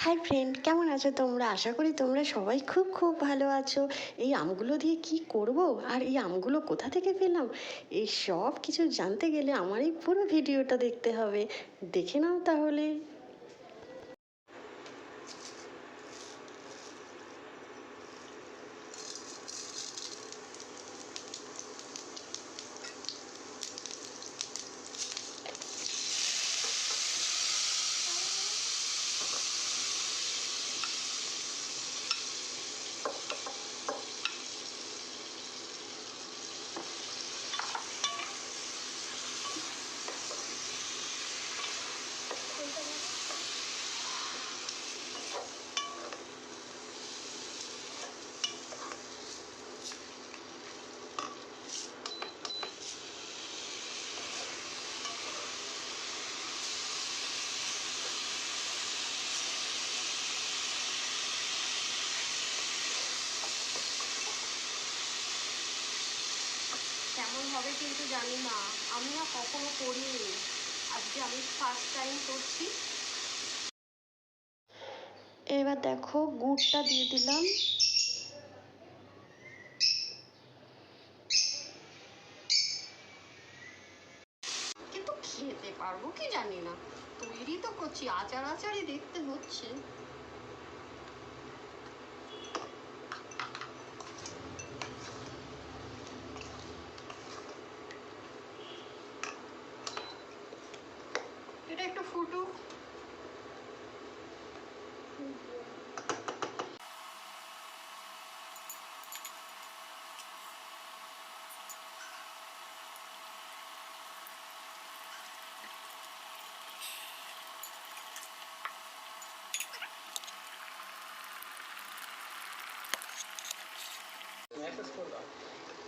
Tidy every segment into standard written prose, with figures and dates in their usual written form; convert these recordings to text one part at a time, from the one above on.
Hi friend, কেমন আছো তোমরা? আশা করি তোমরা সবাই খুব খুব ভালো আছো। এই আমগুলো দিয়ে কি করব আর এই আমগুলো কোথা থেকে পেলাম, এই সব কিছু জানতে গেলে আমার এই পুরো ভিডিওটা দেখতে হবে। দেখে নাও তাহলে। কেমন হবে কিন্তু জানি না, আমি না কখনো করিনি, আজকে আমি ফার্স্ট টাইম করছি। এবার দেখো, গুড়টা দিয়ে দিলাম। কিন্তু খেতে পারবো কি জানি না, তৈরি তো করছি, আচার আচারই দেখতে হচ্ছে। এটা একটু ফুটুক।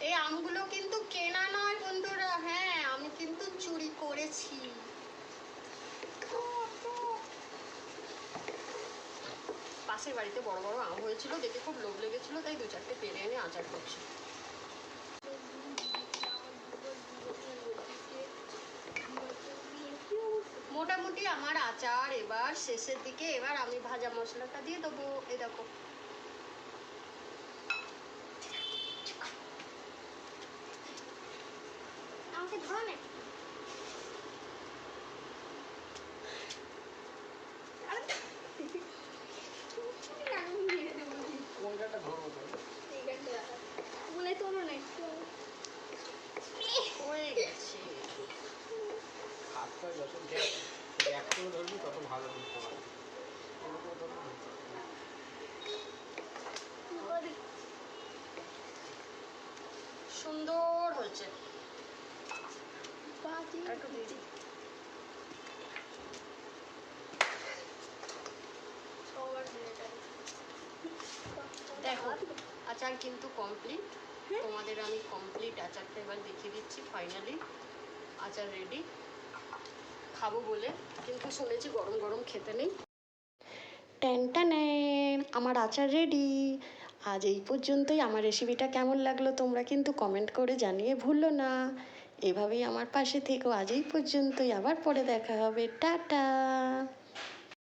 এই আমগুলো কিন্তু কেনা নয় বন্ধুরা, হ্যাঁ আমি কিন্তু চুরি করেছি। পাশের বাড়িতে বড় বড় আম হয়েছিল, দেখে খুব লোভ লেগেছিল, তাই দু চারটে পেরে এনে আচার করছি। মোটামুটি আমার আচার এবার শেষের দিকে, এবার আমি ভাজা মশলাটা দিয়ে দেবো। এই দেখো, আমাকে ধরো না। হয়ে গেছে। সুন্দর হয়েছে। দেখো, আচার কিন্তু কমপ্লিট। তোমাদের আমি কমপ্লিট আচারটা এবার দেখিয়ে দিচ্ছি। ফাইনালি আচার রেডি, খাবো বলে, কিন্তু শুনেছি গরম গরম খেতে নেই। ট্যান, আমার আচার রেডি। আজ এই পর্যন্তই। আমার রেসিপিটা কেমন লাগলো তোমরা কিন্তু কমেন্ট করে জানিয়ে ভুলো না। এভাবেই আমার পাশে থেকো। আজ এই পর্যন্তই, আবার পরে দেখা হবে। টাটা।